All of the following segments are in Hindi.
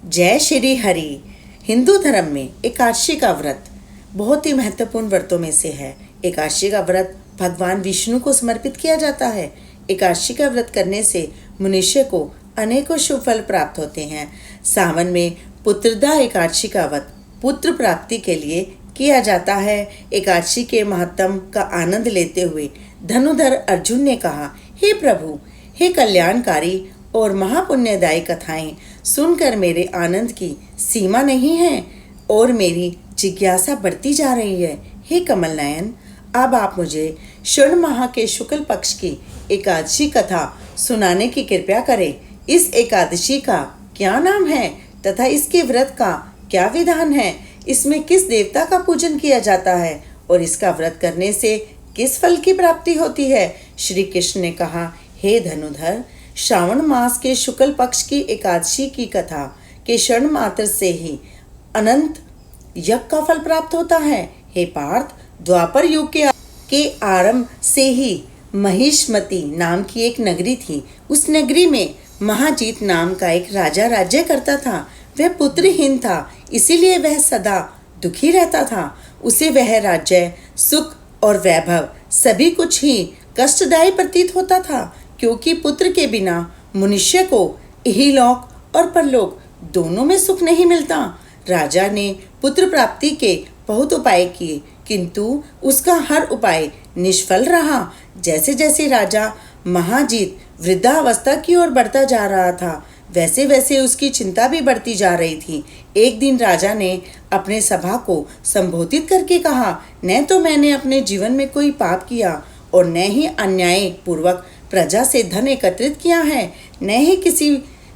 जय श्री हरि। हिंदू धर्म में एकादशी का व्रत बहुत ही महत्वपूर्ण व्रतों में से है। एकादशी का व्रत भगवान विष्णु को समर्पित किया जाता है। एकादशी का व्रत करने से मनुष्य को अनेकों शुभ फल प्राप्त होते हैं। सावन में पुत्रदा एकादशी का व्रत पुत्र प्राप्ति के लिए किया जाता है। एकादशी के महत्व का आनंद लेते हुए धनुधर अर्जुन ने कहा, हे प्रभु, हे कल्याणकारी और महापुण्यदायी कथाएं सुनकर मेरे आनंद की सीमा नहीं है और मेरी जिज्ञासा बढ़ती जा रही है। हे कमल नयन, अब आप मुझे श्रावण माह के शुक्ल पक्ष की एकादशी कथा सुनाने की कृपा करें। इस एकादशी का क्या नाम है तथा इसके व्रत का क्या विधान है? इसमें किस देवता का पूजन किया जाता है और इसका व्रत करने से किस फल की प्राप्ति होती है? श्री कृष्ण ने कहा, हे धनुधर, श्रावण मास के शुक्ल पक्ष की एकादशी की कथा के श्रवण मात्र से ही अनंत यज्ञ का फल प्राप्त होता है। हे पार्थ, द्वापर युग के आरंभ से ही महिष्मती नाम की एक नगरी थी। उस नगरी में महाजीत नाम का एक राजा राज्य करता था। वह पुत्रहीन था, इसीलिए वह सदा दुखी रहता था। उसे वह राज्य, सुख और वैभव सभी कुछ ही कष्टदायी प्रतीत होता था, क्योंकि पुत्र के बिना मनुष्य को इहलोक और परलोक दोनों में सुख नहीं मिलता। राजा ने पुत्र प्राप्ति के बहुत उपाय किए, किंतु उसका हर उपाय निष्फल रहा। जैसे जैसे राजा महाजीत वृद्धावस्था की ओर बढ़ता जा रहा था, वैसे वैसे उसकी चिंता भी बढ़ती जा रही थी। एक दिन राजा ने अपने सभा को संबोधित करके कहा, न तो मैंने अपने जीवन में कोई पाप किया और न ही अन्याय पूर्वक प्रजा से धन एकत्रित किया है, न ही किसी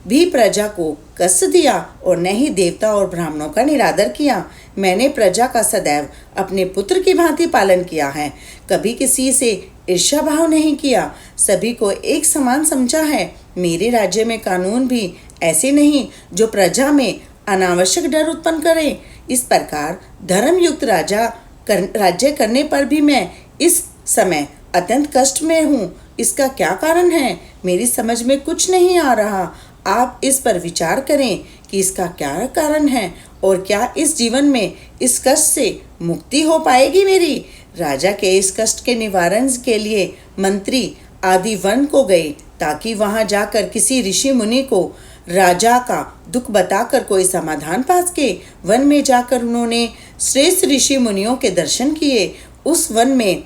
भी प्रजा को कष्ट दिया और न ही देवता और ब्राह्मणों का निरादर किया। मैंने प्रजा का सदैव अपने पुत्र की भांति पालन किया है, कभी किसी से ईर्ष्या भाव नहीं किया, सभी को एक समान समझा है। मेरे राज्य में कानून भी ऐसे नहीं जो प्रजा में अनावश्यक डर उत्पन्न करे। इस प्रकार धर्मयुक्त राज्य करने पर भी मैं इस समय अत्यंत कष्ट में हूँ। इसका क्या कारण है? मेरी समझ में कुछ नहीं आ रहा। आप इस पर विचार करें कि इसका क्या कारण है और क्या इस जीवन में इस कष्ट से मुक्ति हो पाएगी मेरी? राजा के इस कष्ट के निवारण के लिए मंत्री आदि वन को गए, ताकि वहां जाकर किसी ऋषि मुनि को राजा का दुख बताकर कोई समाधान पा सके। वन में जाकर उन्होंने श्रेष्ठ ऋषि मुनियों के दर्शन किए। उस वन में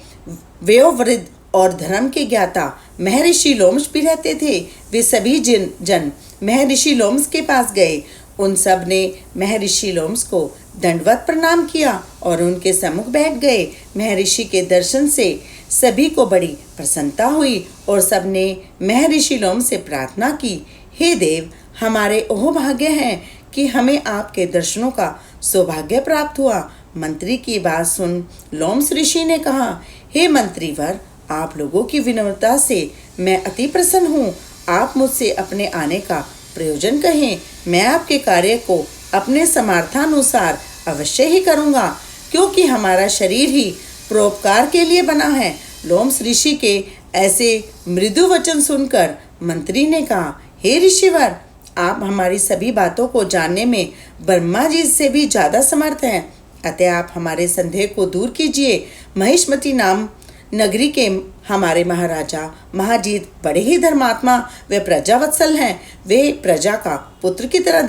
वयोवृद्ध और धर्म के ज्ञाता महर्षि लोमश भी रहते थे। वे सभी जन महर्षि लोमश के पास गए। उन सब ने महर्षि लोमश को दंडवत प्रणाम किया और उनके सम्मुख बैठ गए। महर्षि के दर्शन से सभी को बड़ी प्रसन्नता हुई और सबने महर्षि लोमश से प्रार्थना की, हे देव, हमारे ओह भाग्य हैं कि हमें आपके दर्शनों का सौभाग्य प्राप्त हुआ। मंत्री की बात सुन लोमश ऋषि ने कहा, हे मंत्रीवर, आप लोगों की विनम्रता से मैं अति प्रसन्न हूँ। आप मुझसे अपने आने का प्रयोजन कहें, मैं आपके कार्य को अपने सामर्थ्यानुसार अवश्य ही करूँगा, क्योंकि हमारा शरीर ही परोपकार के लिए बना है। लोमश ऋषि के ऐसे मृदु वचन सुनकर मंत्री ने कहा, हे ऋषिवर, आप हमारी सभी बातों को जानने में ब्रह्मा जी से भी ज्यादा समर्थ हैं, अतः आप हमारे संदेह को दूर कीजिए। महिष्मती नाम नगरी के हमारे महाराजा महाजीत बड़े ही धर्मात्मा व प्रजावत्सल हैं। वे प्रजा का पुत्र की तरह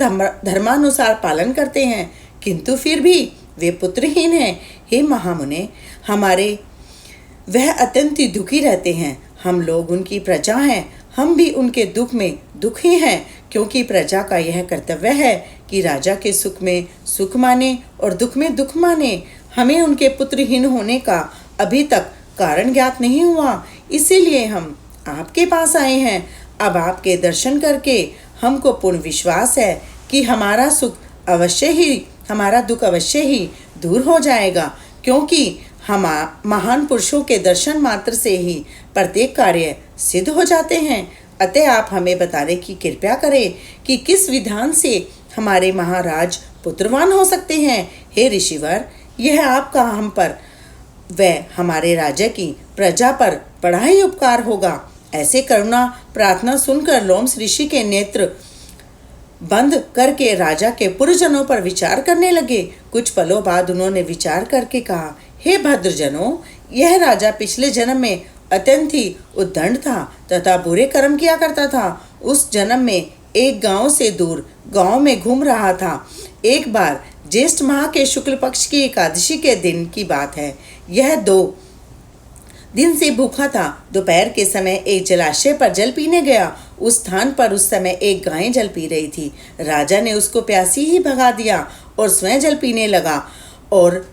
धर्मानुसार पालन करते हैं, किंतु फिर भी वे पुत्रहीन हैं। हे महामुने, हमारे वह अत्यंत ही दुखी रहते हैं। हम लोग उनकी प्रजा हैं, हम भी उनके दुख में दुखी हैं, क्योंकि प्रजा का यह कर्तव्य है कि राजा के सुख में सुख माने और दुख में दुख माने। हमें उनके पुत्रहीन होने का अभी तक कारण ज्ञात नहीं हुआ, इसीलिए हम आपके पास आए हैं। अब आपके दर्शन करके हमको पूर्ण विश्वास है कि हमारा दुख अवश्य ही दूर हो जाएगा, क्योंकि हम महान पुरुषों के दर्शन मात्र से ही प्रत्येक कार्य सिद्ध हो जाते हैं। अतः आप हमें बताने की कृपा करें कि किस विधान से हमारे महाराज पुत्रवान हो सकते हैं। हे ऋषिवर, यह आपका हम पर व हमारे राज्य की प्रजा पर बड़ा ही उपकार होगा। ऐसे करुणा प्रार्थना सुनकर लोमश ऋषि के नेत्र बंद करके राजा के पुरजनों पर विचार करने लगे। कुछ पलों बाद उन्होंने विचार करके कहा, हे भद्रजनों, यह राजा पिछले जन्म में अत्यंत ही उद्दंड था तथा बुरे कर्म किया करता था। उस जन्म में एक गांव से दूर गांव में घूम रहा था। एक बार ज्येष्ठ माह के शुक्ल पक्ष की एकादशी के दिन की बात है। यह 2 दिन से भूखा था। दोपहर के समय एक जलाशय पर जल पीने गया। उस स्थान पर उस समय एक गाय जल पी रही थी। राजा ने उसको प्यासी ही भगा दिया और स्वयं जल पीने लगा और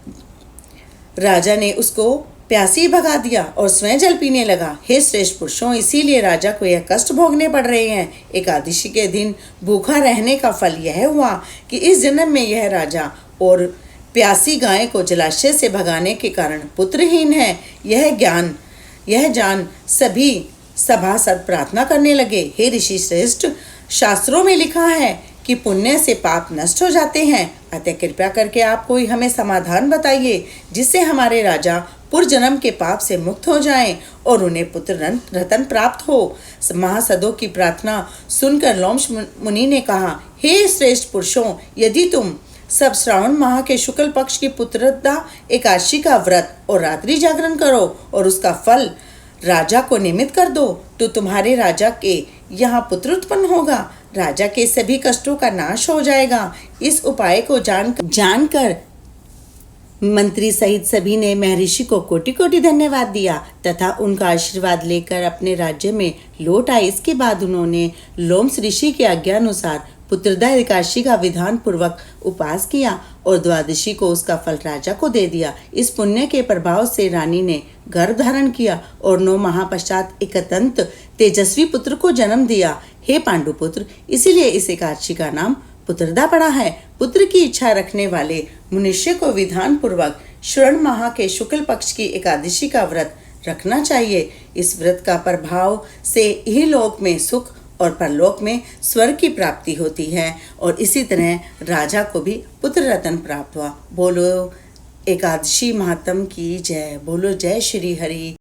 स्वयं जल पीने लगा। हे श्रेष्ठ पुरुषों, इसीलिए राजा को यह कष्ट भोगने पड़ रहे हैं। एकादशी के दिन भूखा रहने का फल यह हुआ कि इस जन्म में यह राजा और प्यासी गाय को जलाशय से भगाने के कारण पुत्रहीन है। यह जान सभी सभासद प्रार्थना करने लगे, हे ऋषि श्रेष्ठ, शास्त्रों में लिखा है कि पुण्य से पाप नष्ट हो जाते हैं। अतः कृपया करके आप कोई हमें समाधान बताइए जिससे हमारे राजा पूर्वजन्म के पाप से मुक्त हो जाएं और उन्हें पुत्र रतन प्राप्त हो। महासदों की प्रार्थना सुनकर लोमश मुनि ने कहा, हे श्रेष्ठ पुरुषों, यदि तुम सब श्रावण माह के शुक्ल पक्ष की पुत्रदा एकादशी का व्रत और रात्रि जागरण करो और उसका फल राजा को निमित्त कर दो तो तुम्हारे राजा के यहाँ पुत्र उत्पन्न होगा। राजा के सभी कष्टों का नाश हो जाएगा। इस उपाय को जानकर मंत्री सहित सभी ने महर्षि को कोटि कोटि धन्यवाद दिया तथा उनका आशीर्वाद लेकर अपने राज्य में लौट आए। इसके बाद उन्होंने लोमश ऋषि के आज्ञा अनुसार पुत्रदा एकादशी का विधान पूर्वक उपास किया और द्वादशी को उसका फल राजा को दे दिया। इस पुण्य के प्रभाव से रानी ने गर्भ धारण किया और 9 माह पश्चात एक अत्यंत तेजस्वी पुत्र को जन्म दिया। हे पांडुपुत्र, इसीलिए इस एकादशी का नाम पुत्रदा पड़ा है। पुत्र की इच्छा रखने वाले मनुष्य को विधान पूर्वक श्रावण माह के शुक्ल पक्ष की एकादशी का व्रत रखना चाहिए। इस व्रत का प्रभाव से इहलोक में सुख और परलोक में स्वर्ग की प्राप्ति होती है और इसी तरह राजा को भी पुत्र रतन प्राप्त हुआ। बोलो एकादशी महात्म की जय। बोलो जय श्री हरि।